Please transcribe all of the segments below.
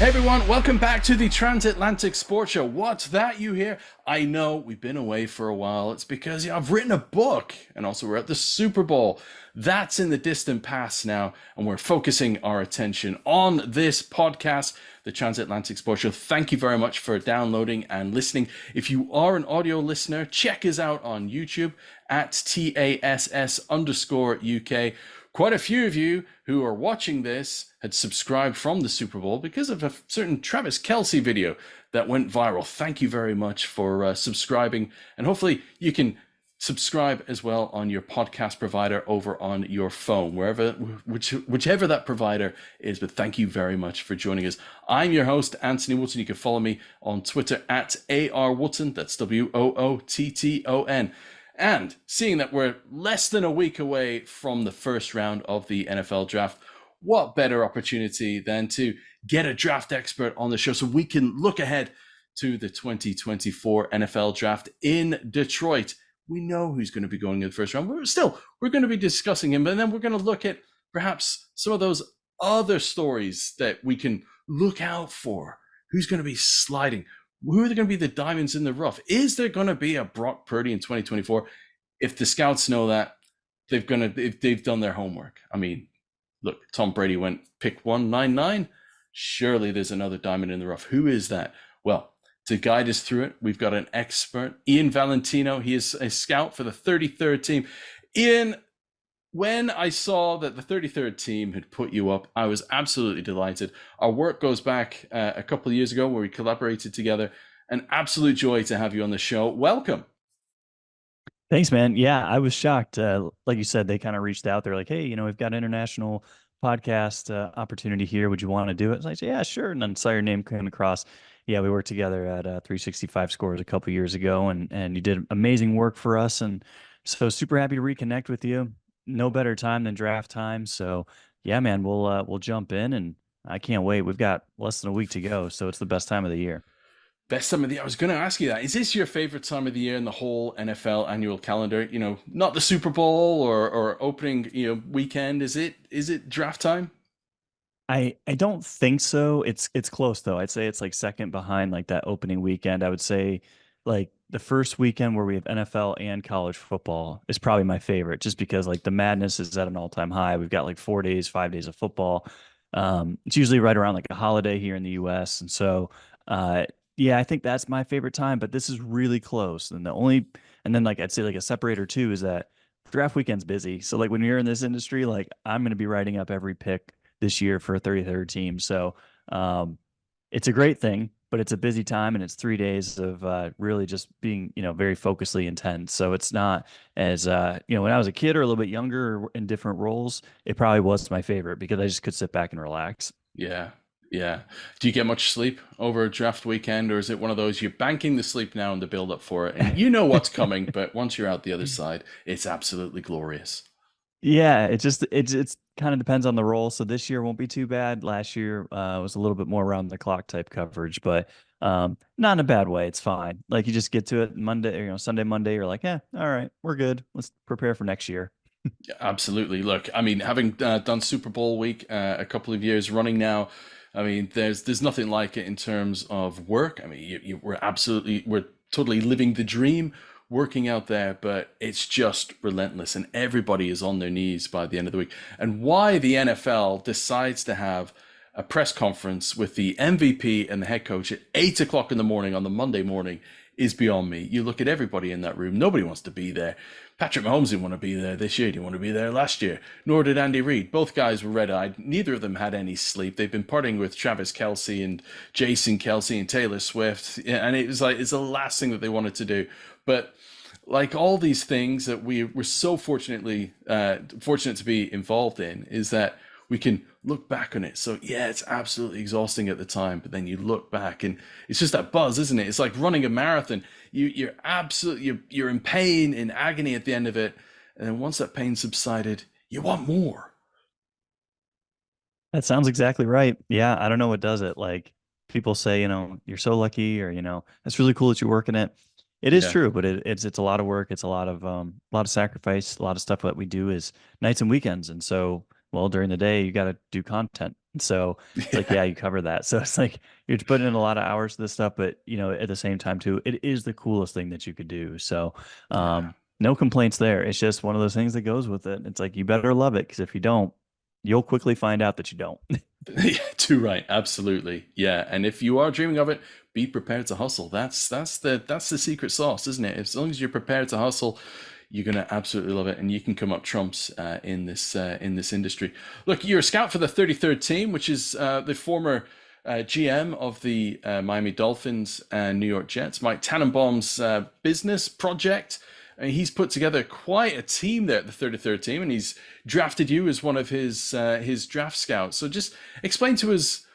Hey everyone, welcome back to the Transatlantic Sports Show. What's that you hear? I know we've been away for a while. It's because I've written a book, and also we're at the Super Bowl. That's in the distant past now, and we're focusing our attention on this podcast, the Transatlantic Sports Show. Thank you very much for downloading and listening. If you are an audio listener, check us out on YouTube at TASS_UK. Quite a few of you who are watching this had subscribed from the Super Bowl because of a certain Travis Kelce video that went viral. Thank you very much for subscribing, and hopefully you can subscribe as well on your podcast provider over on your phone, whichever that provider is. But thank you very much for joining us. I'm your host, Anthony Wootton. You can follow me on Twitter at ARWootton. That's WOOTTON. And seeing that we're less than a week away from the first round of the NFL draft, what better opportunity than to get a draft expert on the show so we can look ahead to the 2024 NFL draft in Detroit. We know who's going to be going in the first round. We're going to be discussing him, and then we're going to look at perhaps some of those other stories that we can look out for. Who's going to be sliding? Who are going to be the diamonds in the rough? Is there going to be a Brock Purdy in 2024? If the scouts know that, if they've done their homework. I mean, look, Tom Brady went pick 199. Surely there's another diamond in the rough. Who is that? Well, to guide us through it, we've got an expert, Ian Valentino. He is a scout for the 33rd team. Ian, when I saw that the 33rd team had put you up, I was absolutely delighted. Our work goes back a couple of years ago where we collaborated together. An absolute joy to have you on the show. Welcome. Thanks, man. Yeah, I was shocked. Like you said, they kind of reached out. They're like, hey, we've got an international podcast opportunity here. Would you want to do it? I was like, yeah, sure. And then saw your name came across. Yeah, we worked together at 365 Scores a couple years ago, and you did amazing work for us. And so super happy to reconnect with you. No better time than draft time. So yeah, man, we'll jump in, and I can't wait. We've got less than a week to go, so it's the best time of the year. Best time of the year. I was going to ask you that. Is this your favorite time of the year in the whole NFL annual calendar? Not the Super Bowl or opening, weekend. Is it draft time? I don't think so. It's close though. I'd say it's like second behind like that opening weekend. I would say like the first weekend where we have NFL and college football is probably my favorite, just because like the madness is at an all-time high. We've got like 4 days, 5 days of football. It's usually right around like a holiday here in the US. And so yeah, I think that's my favorite time, but this is really close. And then like I'd say like a separator too is that draft weekend's busy. So like when you're in this industry, like I'm going to be writing up every pick this year for a 33rd team. So it's a great thing, but it's a busy time, and it's 3 days of really just being, very focusedly intense. So it's not as, when I was a kid or a little bit younger or in different roles, it probably was my favorite because I just could sit back and relax. Yeah. Yeah. Do you get much sleep over draft weekend, or is it one of those you're banking the sleep now and the build up for it, and you know what's coming, but once you're out the other side, it's absolutely glorious. Yeah, it's kind of depends on the role. So this year won't be too bad. Last year was a little bit more around the clock type coverage, but not in a bad way. It's fine. Like you just get to it Monday, Sunday, Monday. You're like, yeah, all right, we're good. Let's prepare for next year. Yeah, absolutely. Look, I mean, having done Super Bowl week a couple of years running now, I mean, there's nothing like it in terms of work. I mean, we're totally living the dream working out there, but it's just relentless, and everybody is on their knees by the end of the week. And why the NFL decides to have a press conference with the MVP and the head coach at 8 o'clock in the morning on the Monday morning is beyond me. You look at everybody in that room, nobody wants to be there. Patrick Mahomes didn't want to be there this year, didn't want to be there last year, nor did Andy Reid. Both guys were red-eyed. Neither of them had any sleep. They've been partying with Travis Kelce and Jason Kelce and Taylor Swift, and it was like it's the last thing that they wanted to do. But like all these things that we were so fortunate to be involved in, is that we can look back on it. So yeah, it's absolutely exhausting at the time, but then you look back and it's just that buzz, isn't it? It's like running a marathon. You're in pain, in agony at the end of it, and then once that pain subsided, you want more. That sounds exactly right. Yeah, I don't know what does it. Like people say, you're so lucky, or it's really cool that you're working it. It is Yeah. true, but it's a lot of work. It's a lot of sacrifice. A lot of stuff that we do is nights and weekends, and so Well, during the day, you got to do content. So it's like, Yeah, yeah, you cover that. So it's like you're putting in a lot of hours to this stuff, but at the same time too, it is the coolest thing that you could do. So, yeah. no complaints there. It's just one of those things that goes with it. It's like you better love it because if you don't, you'll quickly find out that you don't. Yeah, too right. Absolutely. Yeah. And if you are dreaming of it, be prepared to hustle. That's the secret sauce, isn't it? As long as you're prepared to hustle, you're gonna absolutely love it, and you can come up trumps in this industry. Look, you're a scout for the 33rd team, which is the former GM of the Miami Dolphins and New York Jets, Mike Tannenbaum's business project. He's put together quite a team there at the 33rd team, and he's drafted you as one of his draft scouts. So just explain to us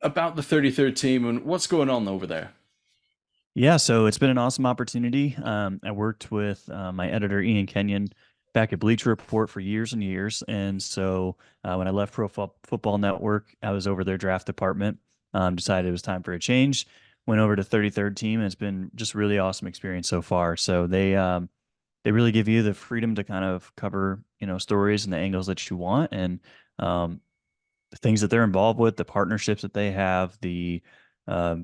about the 33rd team and what's going on over there. Yeah, so it's been an awesome opportunity. I worked with my editor Ian Kenyon back at Bleacher Report for years and years, and so when I left Football Network, I was over their draft department. Decided it was time for a change. Went over to 33rd team, and it's been just a really awesome experience so far. So they really give you the freedom to kind of cover stories and the angles that you want, and um, the things that they're involved with, the partnerships that they have, the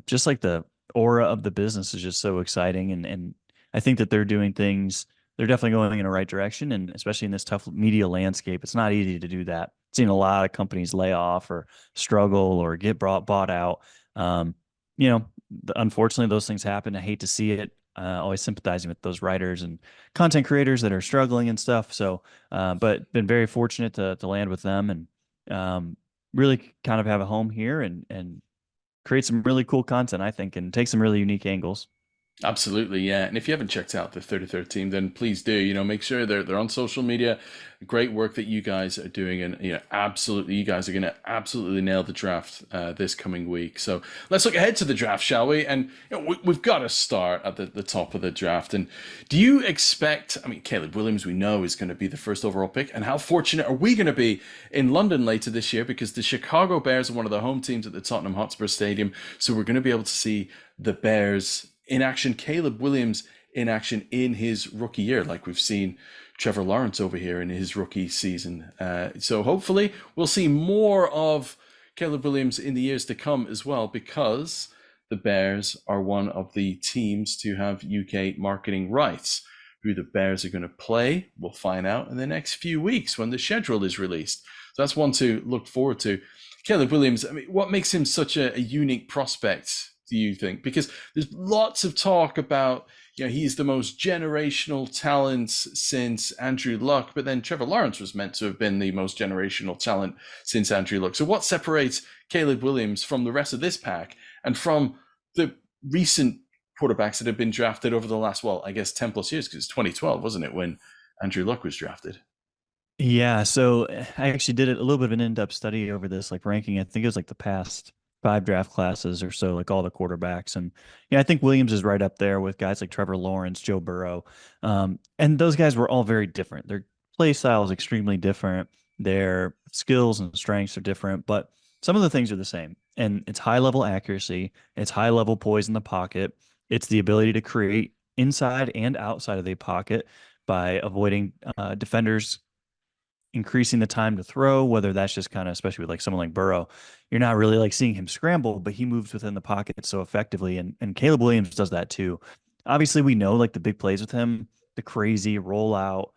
just like the aura of the business is just so exciting, and I think that they're doing things. They're definitely going in the right direction, and especially in this tough media landscape, it's not easy to do that. Seen a lot of companies lay off or struggle or get bought out. Um, Unfortunately, those things happen. I hate to see it. Always sympathizing with those writers and content creators that are struggling and stuff. So, but been very fortunate to land with them and really kind of have a home here and create some really cool content, I think, and take some really unique angles. Absolutely, yeah. And if you haven't checked out the 33rd team, then please do. Make sure they're on social media. Great work that you guys are doing, and absolutely, you guys are going to absolutely nail the draft this coming week. So let's look ahead to the draft, shall we? And we've got to start at the top of the draft. And do you expect? I mean, Caleb Williams, we know is going to be the first overall pick, and how fortunate are we going to be in London later this year? Because the Chicago Bears are one of the home teams at the Tottenham Hotspur Stadium, so we're going to be able to see the Bears in action, Caleb Williams in action in his rookie year, like we've seen Trevor Lawrence over here in his rookie season. So hopefully we'll see more of Caleb Williams in the years to come as well, because the Bears are one of the teams to have UK marketing rights. Who the Bears are going to play, we'll find out in the next few weeks when the schedule is released. So that's one to look forward to. Caleb Williams, I mean, what makes him such a unique prospect, do you think? Because there's lots of talk about, he's the most generational talent since Andrew Luck, but then Trevor Lawrence was meant to have been the most generational talent since Andrew Luck. So what separates Caleb Williams from the rest of this pack and from the recent quarterbacks that have been drafted over the last, well, I guess 10 plus years, because it's 2012, wasn't it, when Andrew Luck was drafted? Yeah, so I actually did a little bit of an in-depth study over this, like ranking. I think it was like the past five draft classes or so, like all the quarterbacks, and yeah, I think Williams is right up there with guys like Trevor Lawrence, Joe Burrow, and those guys were all very different. Their play style is extremely different. Their skills and strengths are different, but some of the things are the same. And it's high level accuracy, it's high level poise in the pocket, it's the ability to create inside and outside of the pocket by avoiding defenders increasing the time to throw, whether that's just kind of, especially with like someone like Burrow, you're not really like seeing him scramble, but he moves within the pocket so effectively. And Caleb Williams does that too. Obviously, we know like the big plays with him, the crazy rollout,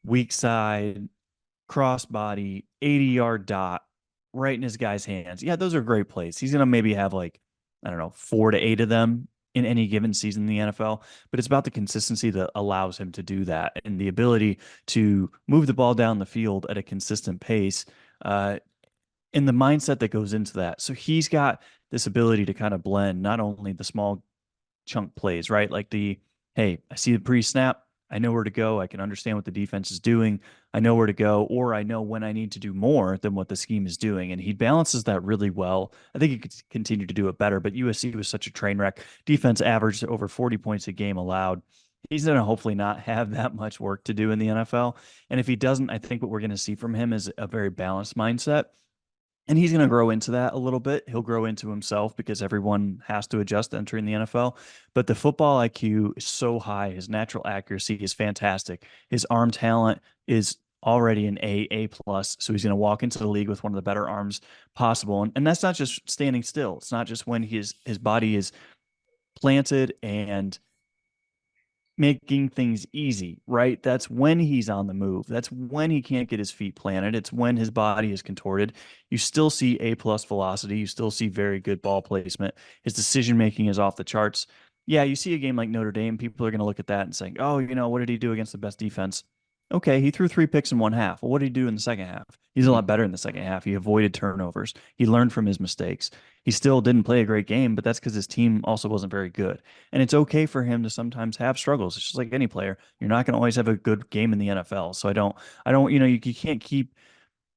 weak side, crossbody, 80-yard dot right in his guy's hands. Yeah, those are great plays. He's gonna maybe have like, I don't know, 4 to 8 of them in any given season in the NFL, but it's about the consistency that allows him to do that and the ability to move the ball down the field at a consistent pace, uh, and the mindset that goes into that. So he's got this ability to kind of blend not only the small chunk plays, right? Like hey, I see the pre-snap. I know where to go. I can understand what the defense is doing. I know where to go, or I know when I need to do more than what the scheme is doing. And he balances that really well. I think he could continue to do it better, but USC was such a train wreck. Defense averaged over 40 points a game allowed. He's going to hopefully not have that much work to do in the NFL. And if he doesn't, I think what we're going to see from him is a very balanced mindset, and he's going to grow into that a little bit. He'll grow into himself because everyone has to adjust entering the NFL. But the football IQ is so high. His natural accuracy is fantastic. His arm talent is already an A plus. So he's going to walk into the league with one of the better arms possible. And that's not just standing still. It's not just when his body is planted and making things easy, right? That's when he's on the move. That's when he can't get his feet planted. It's when his body is contorted. You still see A plus velocity. You still see very good ball placement. His decision making is off the charts. Yeah, you see a game like Notre Dame, people are going to look at that and saying, "Oh, what did he do against the best defense?" Okay, he threw 3 picks in one half. Well, what did he do in the second half? He's a lot better in the second half. He avoided turnovers. He learned from his mistakes. He still didn't play a great game, but that's because his team also wasn't very good. And it's okay for him to sometimes have struggles. It's just like any player. You're not going to always have a good game in the NFL. So I don't, you can't keep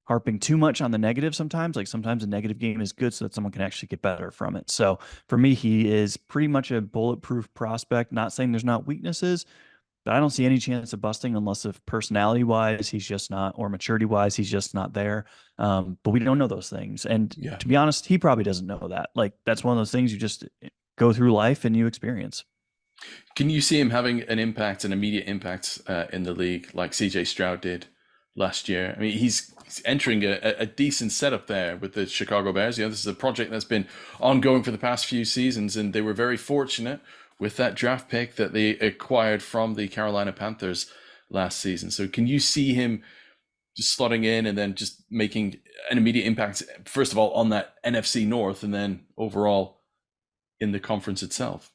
harping too much on the negative sometimes. Like sometimes a negative game is good so that someone can actually get better from it. So for me, he is pretty much a bulletproof prospect. Not saying there's not weaknesses, but I don't see any chance of busting unless if personality wise, he's just not, or maturity wise, he's just not there. But we don't know those things. And Yeah. to be honest, he probably doesn't know that. Like that's one of those things you just go through life and you experience. Can you see him having an impact, an immediate impact in the league like CJ Stroud did last year? I mean, he's entering a decent setup there with the Chicago Bears. This is a project that's been ongoing for the past few seasons, and they were very fortunate with that draft pick that they acquired from the Carolina Panthers last season. So can you see him just slotting in and then just making an immediate impact, first of all, on that NFC North and then overall in the conference itself?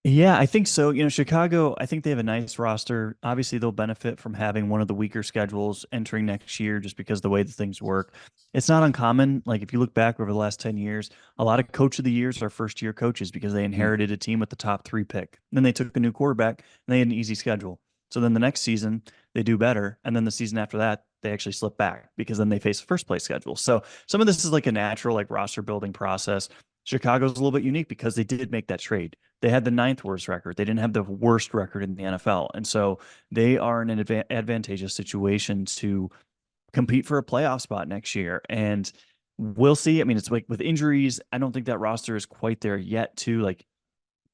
Yeah, I think so. Chicago, I think they have a nice roster. Obviously, they'll benefit from having one of the weaker schedules entering next year just because the way that things work. It's not uncommon. Like if you look back over the last 10 years, a lot of coach of the years are first year coaches because they Mm, inherited a team with the top 3 pick. Then they took a new quarterback and they had an easy schedule. So then the next season they do better. And then the season after that, they actually slip back because then they face the first place schedule. So some of this is like a natural like roster building process. Chicago's a little bit unique because they did make that trade. They had the ninth worst record. They didn't have the worst record in the NFL. And so they are in an advantageous situation to compete for a playoff spot next year. And we'll see. I mean, it's like with injuries, I don't think that roster is quite there yet, too. Like,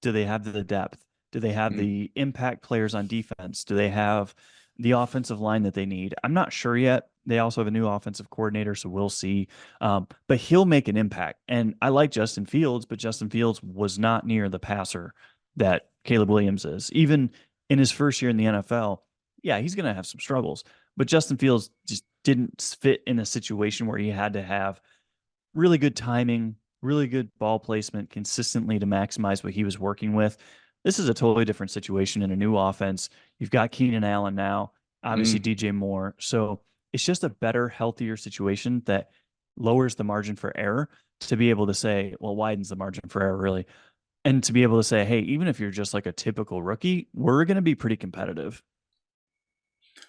do they have the depth? Do they have mm. the impact players on defense? Do they have the offensive line that they need? I'm not sure yet. They also have a new offensive coordinator, so we'll see. But he'll make an impact. And I like Justin Fields, but Justin Fields was not near the passer that Caleb Williams is. Even in his first year in the NFL, yeah, he's going to have some struggles. But Justin Fields just didn't fit in a situation where he had to have really good timing, really good ball placement consistently to maximize what he was working with. This is a totally different situation in a new offense. You've got Keenan Allen now, obviously Mm. DJ Moore. So it's just a better, healthier situation that lowers the margin for error to be able to say, well, widens the margin for error really. And to be able to say, hey, even if you're just like a typical rookie, we're going to be pretty competitive.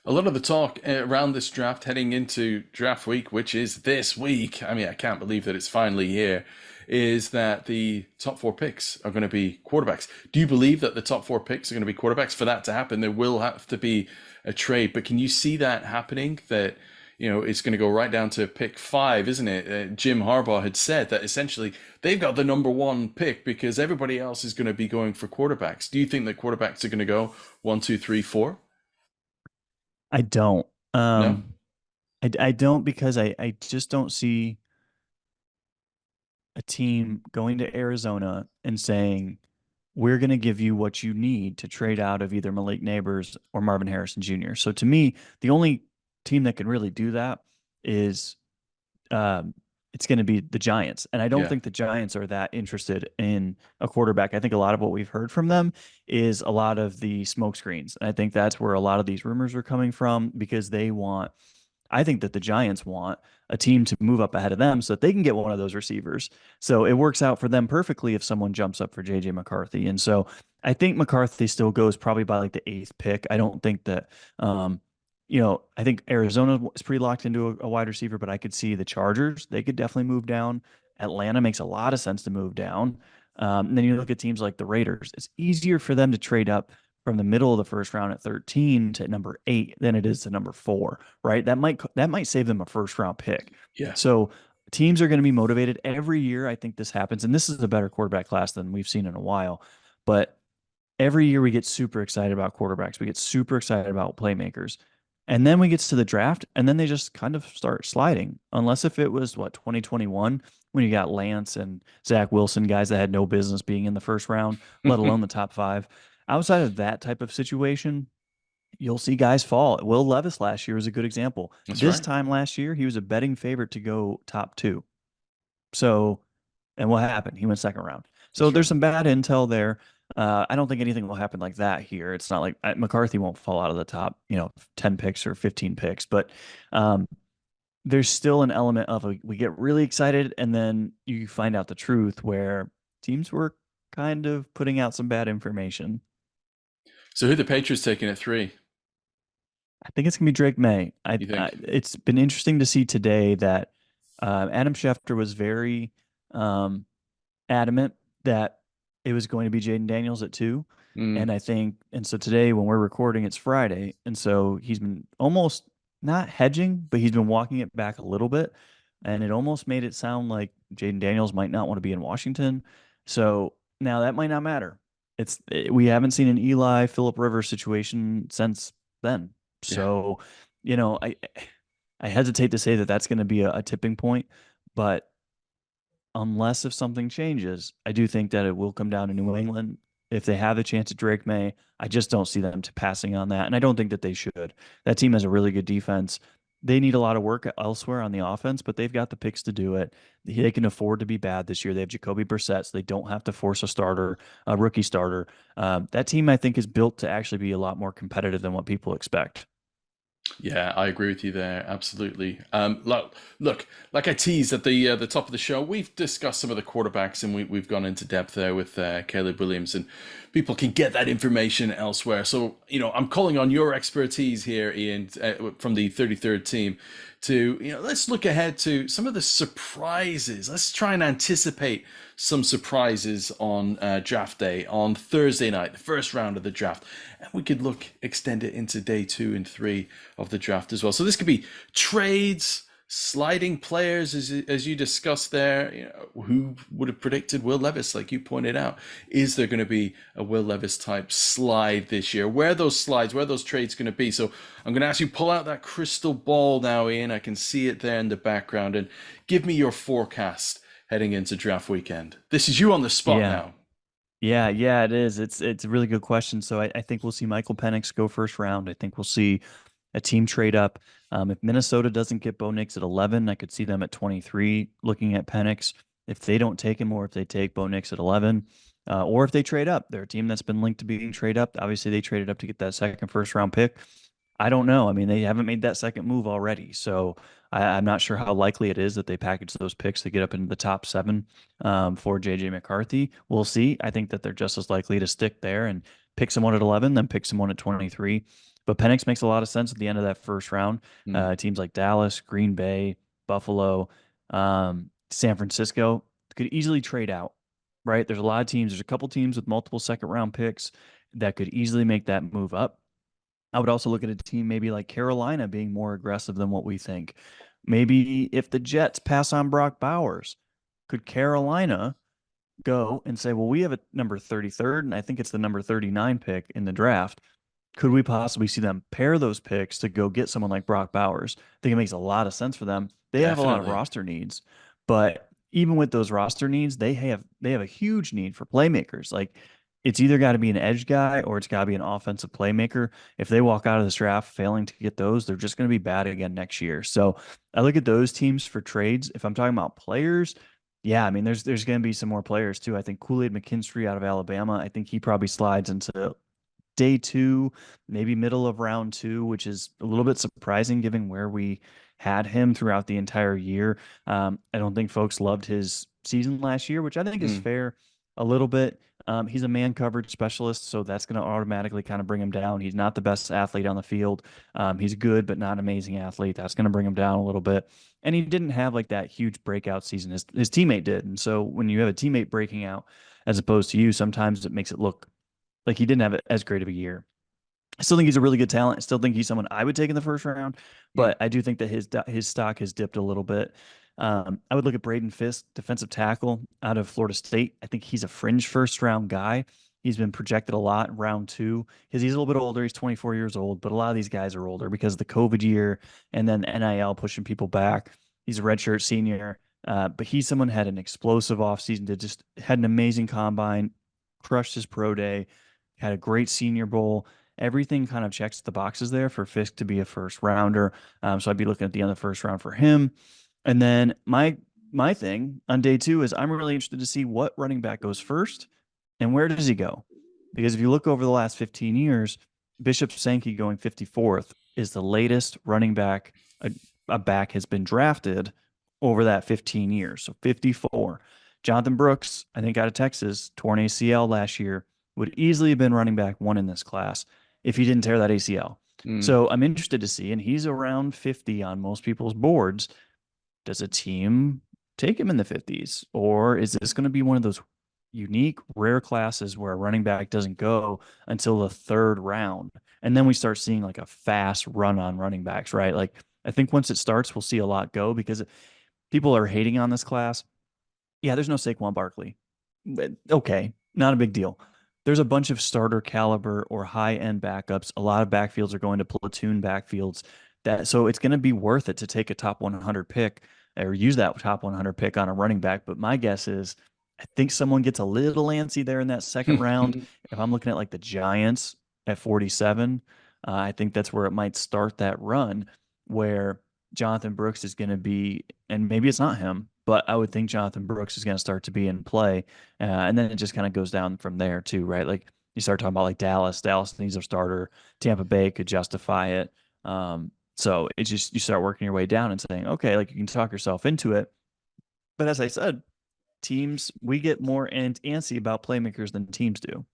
A lot of the talk around this draft heading into draft week, which is this week, I mean, I can't believe that it's finally here, is that the top 4 picks are going to be quarterbacks. Do you believe that the top 4 picks are going to be quarterbacks? For that to happen, there will have to be a trade. But can you see that happening? That, it's going to go right down to pick 5, isn't it? Jim Harbaugh had said that essentially they've got the number 1 pick because everybody else is going to be going for quarterbacks. Do you think that quarterbacks are going to go 1, 2, 3, 4? I don't. No? I don't because I just don't see a team going to Arizona and saying, we're going to give you what you need to trade out of either Malik Neighbors or Marvin Harrison Jr. So to me, the only team that can really do that is um, it's going to be the Giants. And I don't Yeah. think the Giants are that interested in a quarterback. I think a lot of what we've heard from them is a lot of the smoke screens. And I think that's where a lot of these rumors are coming from because I think that the Giants want a team to move up ahead of them so that they can get one of those receivers. So it works out for them perfectly if someone jumps up for JJ McCarthy. And so I think McCarthy still goes probably by like the eighth pick. I don't think that, I think Arizona is pretty locked into a wide receiver, but I could see the Chargers. They could definitely move down. Atlanta makes a lot of sense to move down. And then you look at teams like the Raiders. It's easier for them to trade up from the middle of the first round at 13 to number 8 than it is to number 4, right? That might save them a first round pick. Yeah. So teams are going to be motivated every year. I think this happens, and this is a better quarterback class than we've seen in a while. But every year we get super excited about quarterbacks. We get super excited about playmakers. And then we get to the draft, and then they just kind of start sliding. Unless if it was what 2021 when you got Lance and Zach Wilson, guys that had no business being in the first round, let alone the top five. Outside of that type of situation, you'll see guys fall. Will Levis last year was a good example. That's This right. time last year, he was a betting favorite to go top two. So, and what happened? He went second round. So That's there's right. some bad intel there. I don't think anything will happen like that here. It's not like McCarthy won't fall out of the top, 10 picks or 15 picks, but um, there's still an element of we get really excited and then you find out the truth where teams were kind of putting out some bad information. So who are the Patriots taking at 3? I think it's gonna be Drake May. You think? It's been interesting to see today that Adam Schefter was very um, adamant that it was going to be Jaden Daniels at two. Mm, And so today when we're recording, it's Friday. And so he's been almost not hedging, but he's been walking it back a little bit. And it almost made it sound like Jaden Daniels might not want to be in Washington. So now that might not matter. We haven't seen an Eli Phillip Rivers situation since then. yeah. So, you know, I hesitate to say that that's going to be a tipping point, but unless if something changes, I do think that it will come down to New England. If they have the chance at Drake May, I just don't see them passing on that. And I don't think that they should. That team has a really good defense. They need a lot of work elsewhere on the offense, but they've got the picks to do it. They can afford to be bad this year. They have Jacoby Brissett, so they don't have to force a rookie starter. That team, I think, is built to actually be a lot more competitive than what people expect. Yeah, I agree with you there. Absolutely. Look, like I teased at the top of the show, we've discussed some of the quarterbacks, and we've gone into depth there with Caleb Williams, and people can get that information elsewhere. So I'm calling on your expertise here, Ian, from the 33rd team, to let's look ahead to some of the surprises. Let's try and anticipate some surprises on draft day on Thursday night, the first round of the draft, and we could extend it into day 2 and 3 of the draft as well. So this could be trades, sliding players, as you discussed there. Who would have predicted Will Levis, like you pointed out? Is there going to be a Will Levis type slide this year? Where are those slides, where are those trades going to be? So I'm going to ask you pull out that crystal ball now, Ian. I can see it there in the background, and give me your forecast heading into draft weekend. This is you on the spot Yeah. now. Yeah, it is. It's a really good question. So I think we'll see Michael Penix go first round. I think we'll see a team trade up. If Minnesota doesn't get Bo Nix at 11, I could see them at 23 looking at Penix. If they don't take him, or if they take Bo Nix at 11, or if they trade up, they're a team that's been linked to being trade up. Obviously, they traded up to get that second first round pick. I don't know. I mean, they haven't made that second move already, so I'm not sure how likely it is that they package those picks to get up into the top seven for JJ McCarthy. We'll see. I think that they're just as likely to stick there and pick someone at 11, then pick someone at 23. But Penix makes a lot of sense at the end of that first round. Mm, Teams like Dallas, Green Bay, Buffalo, San Francisco could easily trade out, right? There's a lot of teams. There's a couple teams with multiple second round picks that could easily make that move up. I would also look at a team maybe like Carolina being more aggressive than what we think. Maybe if the Jets pass on Brock Bowers, could Carolina go and say, well, we have a number 33rd, and I think it's the number 39 pick in the draft. Could we possibly see them pair those picks to go get someone like Brock Bowers? I think it makes a lot of sense for them. They have a lot of definitely. roster needs, but even with those roster needs, they have a huge need for playmakers. Like it's either got to be an edge guy or it's got to be an offensive playmaker. If they walk out of this draft failing to get those, they're just going to be bad again next year. So I look at those teams for trades. If I'm talking about players, yeah, I mean, there's going to be some more players too. I think Kool-Aid McKinstry out of Alabama. I think he probably slides into day two, maybe middle of round two, which is a little bit surprising given where we had him throughout the entire year. I don't think folks loved his season last year, which I think is Mm, fair a little bit. He's a man coverage specialist, so that's going to automatically kind of bring him down. He's not the best athlete on the field. He's good, but not an amazing athlete. That's going to bring him down a little bit. And he didn't have like that huge breakout season. His teammate did. And so when you have a teammate breaking out as opposed to you, sometimes it makes it look like he didn't have as great of a year. I still think he's a really good talent. I still think he's someone I would take in the first round, mm. but I do think that his stock has dipped a little bit. I would look at Braden Fisk, defensive tackle out of Florida State. I think he's a fringe first round guy. He's been projected a lot in round two because he's a little bit older. He's 24 years old, but a lot of these guys are older because of the COVID year and then NIL pushing people back. He's a redshirt senior, but he's someone had an explosive offseason, that just had an amazing combine, crushed his pro day, had a great senior bowl. Everything kind of checks the boxes there for Fisk to be a first rounder. So I'd be looking at the end of the first round for him. And then my thing on day two is I'm really interested to see what running back goes first and where does he go? Because if you look over the last 15 years, Bishop Sankey going 54th is the latest running back a back has been drafted over that 15 years. So 54. Jonathan Brooks, I think out of Texas, torn ACL last year, would easily have been running back one in this class if he didn't tear that ACL. Mm. So I'm interested to see, and he's around 50 on most people's boards. Does a team take him in the 50s? Or is this going to be one of those unique, rare classes where a running back doesn't go until the third round? And then we start seeing like a fast run on running backs, right? Like, I think once it starts, we'll see a lot go because people are hating on this class. Yeah, there's no Saquon Barkley. Okay, not a big deal. There's a bunch of starter caliber or high end backups. A lot of backfields are going to platoon backfields. So it's going to be worth it to take a top 100 pick or use that top 100 pick on a running back. But my guess is, I think someone gets a little antsy there in that second round. If I'm looking at like the Giants at 47, I think that's where it might start that run where Jonathan Brooks is going to be, and maybe it's not him, but I would think Jonathan Brooks is going to start to be in play. And then it just kind of goes down from there too, right? Like you start talking about like Dallas. Dallas needs a starter. Tampa Bay could justify it. So it's just, you start working your way down and saying, okay, like you can talk yourself into it. But as I said, teams, we get more antsy about playmakers than teams do.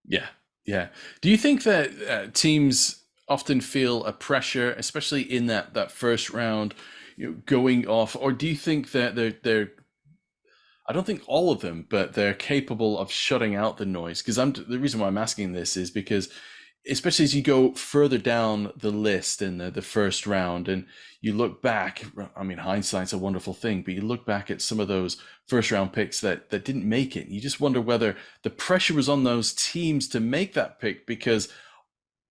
Yeah, yeah. Do you think that teams often feel a pressure, especially in that first round, going off, or do you think that they're I don't think all of them, but they're capable of shutting out the noise? Because the reason why I'm asking this is because, especially as you go further down the list in the first round, and you look back, I mean, hindsight's a wonderful thing, but you look back at some of those first round picks that didn't make it. And you just wonder whether the pressure was on those teams to make that pick because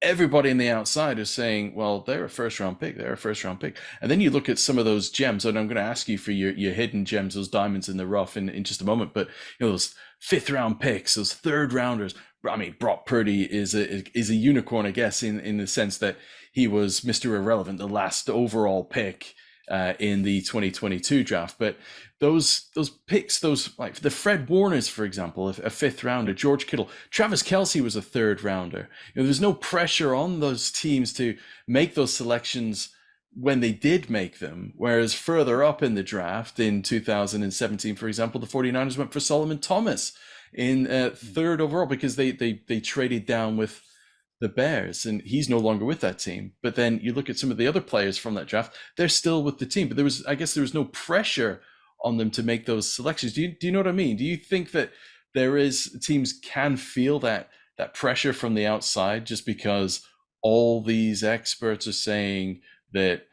everybody on the outside is saying, well, they're a first round pick, they're a first round pick. And then you look at some of those gems, and I'm going to ask you for your hidden gems, those diamonds in the rough in just a moment. But those fifth round picks, those third rounders. I mean, Brock Purdy is a unicorn, I guess, in the sense that he was Mr. Irrelevant, the last overall pick in the 2022 draft. But those picks, those like the Fred Warners, for example, a fifth rounder, George Kittle, Travis Kelce was a third rounder. There's no pressure on those teams to make those selections when they did make them. Whereas further up in the draft in 2017, for example, the 49ers went for Solomon Thomas in third overall because they traded down with the Bears, and he's no longer with that team. But then you look at some of the other players from that draft; they're still with the team. But I guess there was no pressure on them to make those selections. Do you know what I mean? Do you think that teams can feel that pressure from the outside just because all these experts are saying that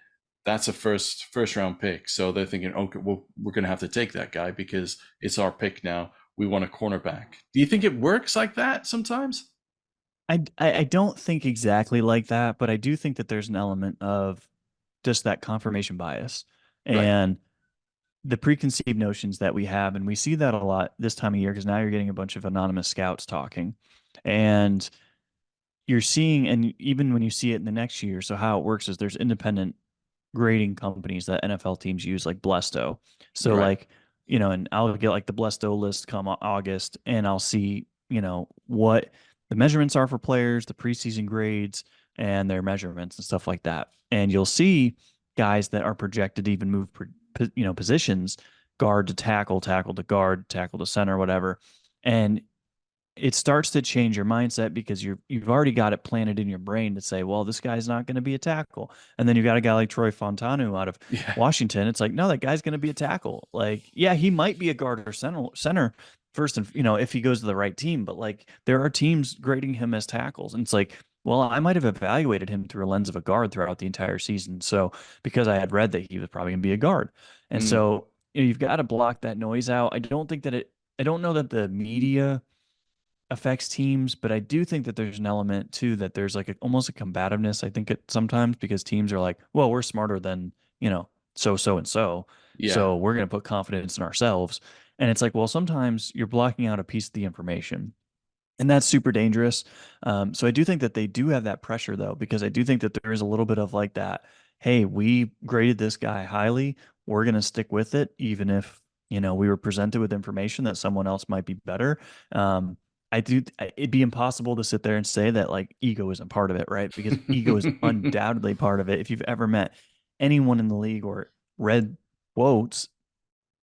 that's a first round pick, so they're thinking, okay, well, we're going to have to take that guy because it's our pick now. We want a cornerback. Do you think it works like that sometimes? I don't think exactly like that, but I do think that there's an element of just that confirmation bias Right. and the preconceived notions that we have. And we see that a lot this time of year because now you're getting a bunch of anonymous scouts talking. And you're seeing, and even when you see it in the next year, so how it works is there's independent grading companies that NFL teams use, like Blesto. So Right. like, and I'll get like the Blesto list come August, and I'll see, what the measurements are for players, the preseason grades, and their measurements and stuff like that. And you'll see guys that are projected to even move, positions, guard to tackle, tackle to guard, tackle to center, whatever. And it starts to change your mindset because you've already got it planted in your brain to say, well, this guy's not going to be a tackle. And then you've got a guy like Troy Fontanu out of Yeah. Washington. It's like, no, that guy's going to be a tackle. Like, yeah, he might be a guard or center first, and if he goes to the right team, but like there are teams grading him as tackles. And it's like, well, I might have evaluated him through a lens of a guard throughout the entire season. So because I had read that he was probably going to be a guard. And Mm. so you've got to block that noise out. I don't know that the media affects teams, but I do think that there's an element too that there's like almost a combativeness. I think it sometimes because teams are like, well, we're smarter than, so and so. Yeah. So we're going to put confidence in ourselves. And it's like, well, sometimes you're blocking out a piece of the information. And that's super dangerous. So I do think that they do have that pressure though, because I do think that there is a little bit of like that, hey, we graded this guy highly. We're going to stick with it, even if, we were presented with information that someone else might be better. Um, it'd be impossible to sit there and say that like ego isn't part of it, right? Because ego is undoubtedly part of it. If you've ever met anyone in the league or read quotes,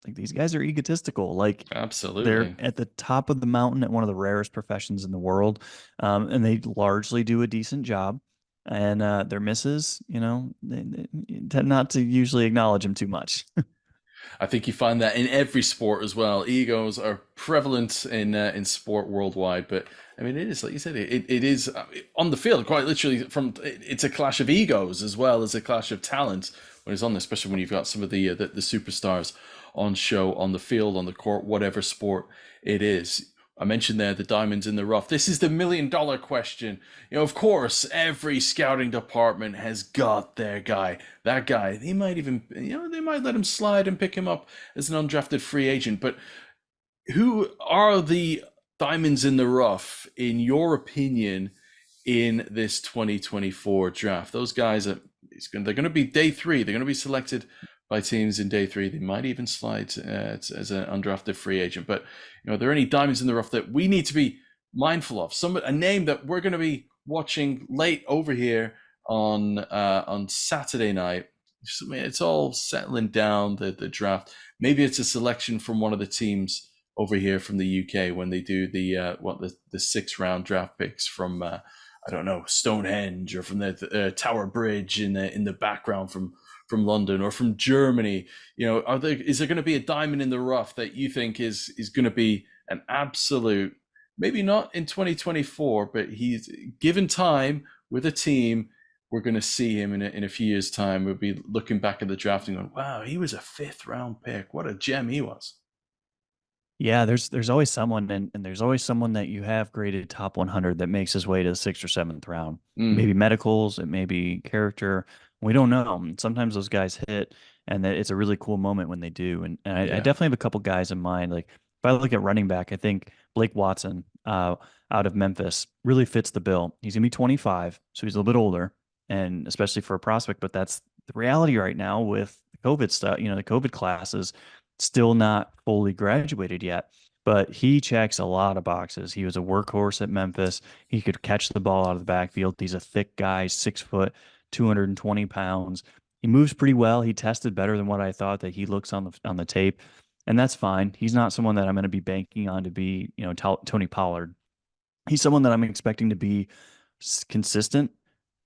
like these guys are egotistical. Like they're Absolutely. at the top of the mountain at one of the rarest professions in the world, and they largely do a decent job. And their misses, they tend not to usually acknowledge them too much. I think you find that in every sport as well. Egos are prevalent in sport worldwide, but I mean, it is like you said. It is on the field quite literally. It's a clash of egos as well as a clash of talent when it's on there, especially when you've got some of the superstars on show on the field, on the court, whatever sport it is. I mentioned there the diamonds in the rough. This is the $1 million question. Of course, every scouting department has got their guy. That guy, they might even, they might let him slide and pick him up as an undrafted free agent. But who are the diamonds in the rough, in your opinion, in this 2024 draft? Those guys they're going to be day three. They're going to be selected by teams in day three. They might even slide as an undrafted free agent. But are there any diamonds in the rough that we need to be mindful of? A name that we're going to be watching late over here on Saturday night. It's all settling down the draft. Maybe it's a selection from one of the teams over here from the UK when they do the 6th round draft picks from I don't know, Stonehenge, or from the Tower Bridge in the background from London, or from Germany. Is there going to be a diamond in the rough that you think is going to be an absolute, maybe not in 2024, but he's given time with a team, we're going to see him in a few years' time. We'll be looking back at the draft and going, wow, he was a 5th round pick. What a gem he was. Yeah, there's always someone, and there's always someone that you have graded top 100 that makes his way to the 6th or 7th round. Mm, Maybe medicals, it may be character. We don't know. Sometimes those guys hit, and that it's a really cool moment when they do. And I yeah. definitely have a couple guys in mind. Like if I look at running back, I think Blake Watson, out of Memphis, really fits the bill. He's gonna be 25, so he's a little bit older, and especially for a prospect. But that's the reality right now with the COVID stuff. The COVID classes still not fully graduated yet, but he checks a lot of boxes. He was a workhorse at Memphis. He could catch the ball out of the backfield. He's a thick guy, 6 foot, 220 pounds. He moves pretty well. He tested better than what I thought that he looks on the tape, and that's fine. He's not someone that I'm going to be banking on to be, Tony Pollard. He's someone that I'm expecting to be consistent,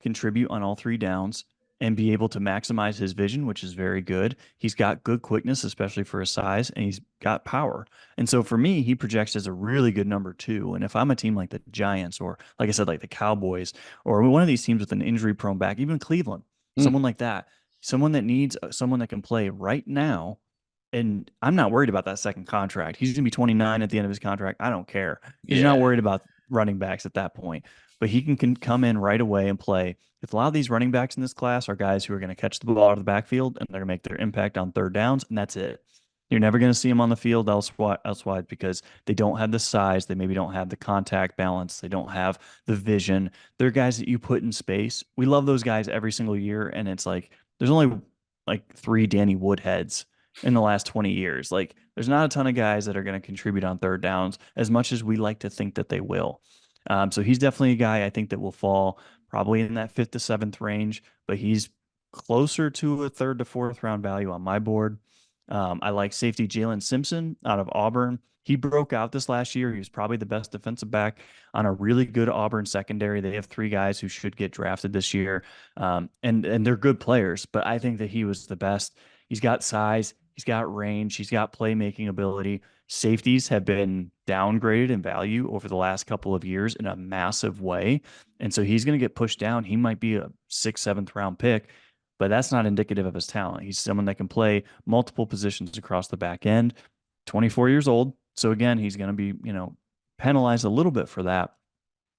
contribute on all 3 downs, and be able to maximize his vision, which is very good. He's got good quickness, especially for his size, and he's got power. And so for me, he projects as a really good number 2. And if I'm a team like the Giants, or like I said, like the Cowboys, or one of these teams with an injury prone back, even Cleveland, Mm, someone like that, someone that needs someone that can play right now. And I'm not worried about that second contract. He's going to be 29 at the end of his contract. I don't care. He's not yeah. worried about running backs at that point, but he can come in right away and play. If a lot of these running backs in this class are guys who are going to catch the ball out of the backfield and they're going to make their impact on 3rd downs, and that's it. You're never going to see them on the field elsewise because they don't have the size. They maybe don't have the contact balance. They don't have the vision. They're guys that you put in space. We love those guys every single year. And it's like, there's only like 3 Danny Woodheads in the last 20 years. Like, there's not a ton of guys that are going to contribute on 3rd downs as much as we like to think that they will. So he's definitely a guy I think that will fall probably in that 5th to 7th range, but he's closer to a 3rd to 4th round value on my board. I like safety Jalen Simpson out of Auburn. He broke out this last year. He was probably the best defensive back on a really good Auburn secondary. They have 3 guys who should get drafted this year, and they're good players. But I think that he was the best. He's got size, he's got range, he's got playmaking ability. Safeties have been downgraded in value over the last couple of years in a massive way. And so he's going to get pushed down. He might be a 6th, 7th round pick, but that's not indicative of his talent. He's someone that can play multiple positions across the back end, 24 years old. So again, he's going to be, penalized a little bit for that.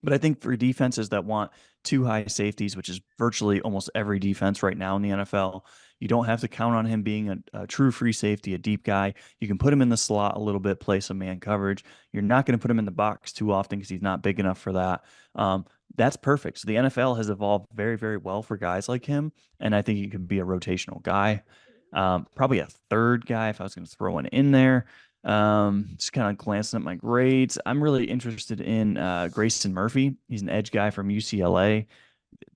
But I think for defenses that want two high safeties, which is virtually almost every defense right now in the NFL, you don't have to count on him being a true free safety, a deep guy. You can put him in the slot a little bit, play some man coverage. You're not going to put him in the box too often because he's not big enough for that. That's perfect. So the NFL has evolved very, very well for guys like him, and I think he could be a rotational guy. Probably a third guy if I was going to throw one in there. Just kind of glancing at my grades. I'm really interested in Grayson Murphy. He's an edge guy from UCLA.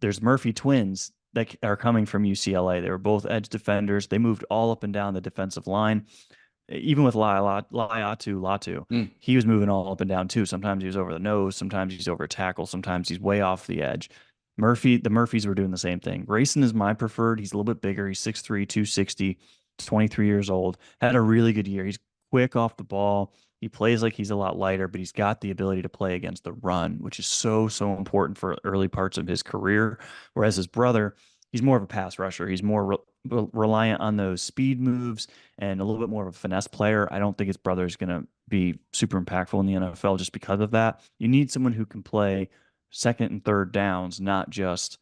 There's Murphy twins that are coming from UCLA. They were both edge defenders. They moved all up and down the defensive line. Even with Latu, Mm, he was moving all up and down too. Sometimes he was over the nose, sometimes he's over a tackle, sometimes he's way off the edge. The Murphys were doing the same thing. Grayson is my preferred. He's a little bit bigger. He's 6'3", 260, 23 years old. Had a really good year. He's quick off the ball. He plays like he's a lot lighter, but he's got the ability to play against the run, which is so, so important for early parts of his career. Whereas his brother, he's more of a pass rusher. He's more reliant on those speed moves and a little bit more of a finesse player. I don't think his brother is going to be super impactful in the NFL just because of that. You need someone who can play second and third downs, not just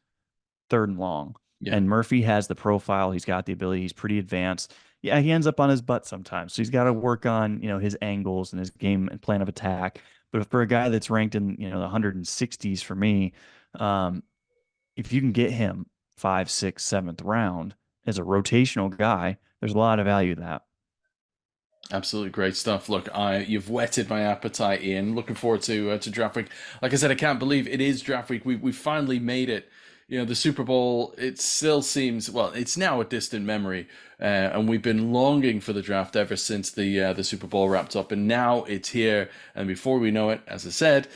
third and long. yeah. And Murphy has the profile. He's got the ability. He's pretty advanced. Yeah, he ends up on his butt sometimes. So he's got to work on, his angles and his game and plan of attack. But for a guy that's ranked in, the 160s for me, um, if you can get him 5th, 6th, 7th round as a rotational guy, there's a lot of value to that. Absolutely great stuff. Look, you've whetted my appetite, Ian. Looking forward to draft week. Like I said, I can't believe it is draft week. We finally made it. The Super Bowl. It still seems, well, it's now a distant memory, and we've been longing for the draft ever since the Super Bowl wrapped up, and now it's here. And before we know it, as I said,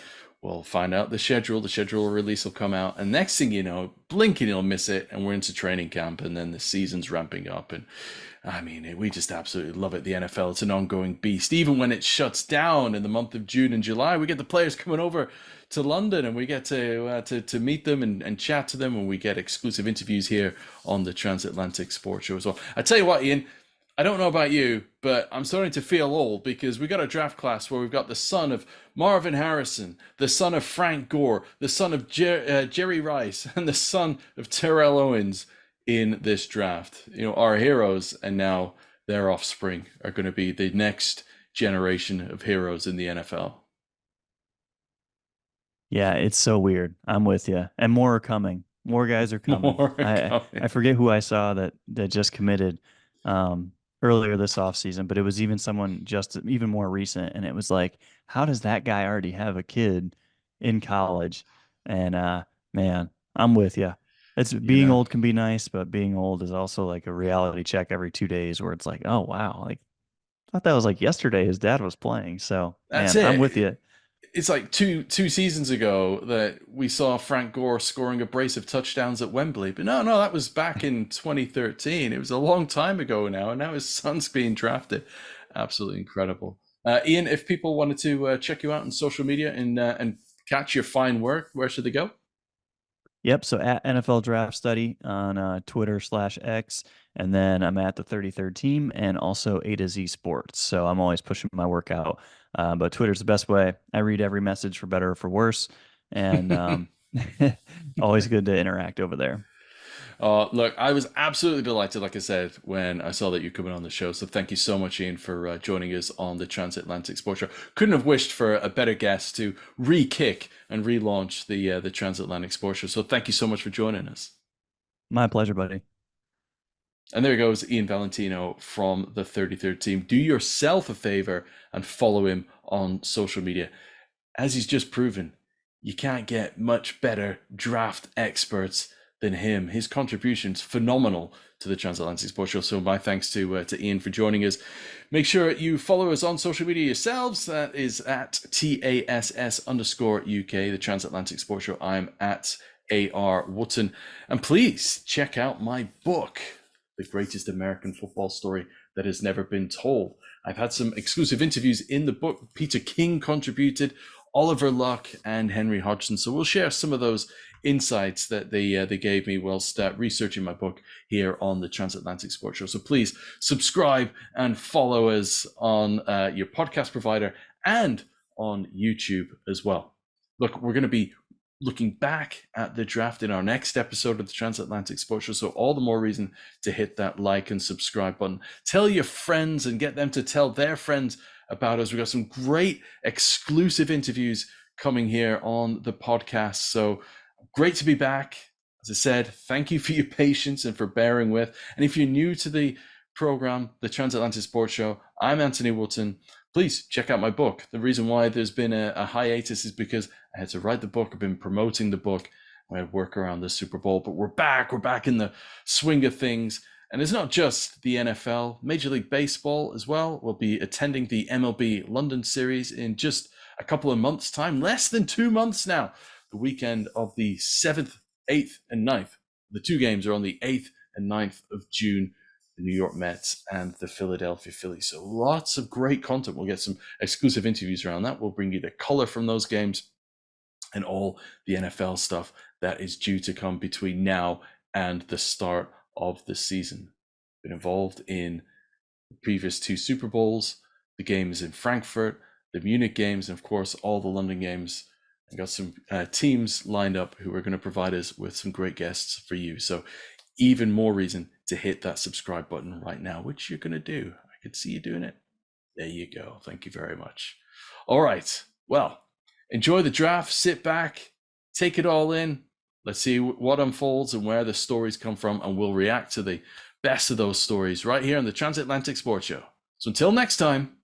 we'll find out the schedule. The schedule release will come out, and next thing you know, blinking you'll miss it, and we're into training camp, and then the season's ramping up, and I mean, we just absolutely love it. The NFL, it's an ongoing beast. Even when it shuts down in the month of June and July, we get the players coming over to London, and we get to meet them and chat to them, and we get exclusive interviews here on the Transatlantic Sports Show as well. I tell you what, Ian, I don't know about you, but I'm starting to feel old because we got a draft class where we've got the son of Marvin Harrison, the son of Frank Gore, the son of Jerry Rice, and the son of Terrell Owens in this draft. Our heroes and now their offspring are going to be the next generation of heroes in the NFL. Yeah, it's so weird. I'm with you. And more are coming. More guys are coming. More I forget who I saw that just committed earlier this offseason, but it was even someone just even more recent. And it was like, how does that guy already have a kid in college? And man, I'm with you. It's you being know, old can be nice, but being old is also like a reality check every 2 days where it's like, oh wow, like I thought that was like yesterday his dad was playing. So that's man, I'm with it. you. It's like two seasons ago that we saw Frank Gore scoring a brace of touchdowns at Wembley. But no, that was back in 2013. It was a long time ago now, and now his son's being drafted. Absolutely incredible. Ian, if people wanted to check you out on social media and catch your fine work, where should they go? Yep. So at NFL Draft Study on Twitter/X, and then I'm at the 33rd Team and also A to Z Sports. So I'm always pushing my work out. But Twitter's the best way. I read every message for better or for worse, and always good to interact over there. Look, I was absolutely delighted, like I said, when I saw that you're coming on the show. So thank you so much, Ian, for joining us on the Transatlantic Sports Show. Couldn't have wished for a better guest to re-kick and relaunch the Transatlantic Sports Show. So thank you so much for joining us. My pleasure, buddy. And there goes Ian Valentino from the 33rd Team. Do yourself a favor and follow him on social media. As he's just proven, you can't get much better draft experts than him. His contribution's phenomenal to the Transatlantic Sports Show. So my thanks to Ian for joining us. Make sure you follow us on social media yourselves. That is at TASS_UK, the Transatlantic Sports Show. I'm at AR Wootton. And please check out my book, The Greatest American Football Story That Has Never Been Told. I've had some exclusive interviews in the book. Peter King contributed, Oliver Luck, and Henry Hodgson. So we'll share some of those insights that they gave me whilst researching my book here on the Transatlantic Sports Show. So please subscribe and follow us on your podcast provider and on YouTube as well. Look, we're going to be looking back at the draft in our next episode of the Transatlantic Sports Show, so all the more reason to hit that like and subscribe button. Tell your friends and get them to tell their friends about us. We've got some great exclusive interviews coming here on the podcast, so great to be back. As I said, thank you for your patience and for bearing with. And if you're new to the program, the Transatlantic Sports Show, I'm Anthony Wootton. Please check out my book. The reason why there's been a hiatus is because I had to write the book. I've been promoting the book. I had work around the Super Bowl, but we're back. We're back in the swing of things. And it's not just the NFL, Major League Baseball as well. We'll be attending the MLB London series in just a couple of months' time, less than 2 months now, the weekend of the 7th, 8th, and 9th. The two games are on the 8th and 9th of June. The New York Mets and the Philadelphia Phillies. So lots of great content. We'll get some exclusive interviews around that. We'll bring you the color from those games and all the NFL stuff that is due to come between now and the start of the season. Been involved in the previous 2 Super Bowls, the games in Frankfurt, the Munich games, and of course, all the London games. I've got some teams lined up who are going to provide us with some great guests for you. So even more reason to hit that subscribe button right now, which you're going to do. I could see you doing it. There you go. Thank you very much. All right. Well, enjoy the draft. Sit back, take it all in. Let's see what unfolds and where the stories come from, and we'll react to the best of those stories right here on the Transatlantic Sports Show. So until next time,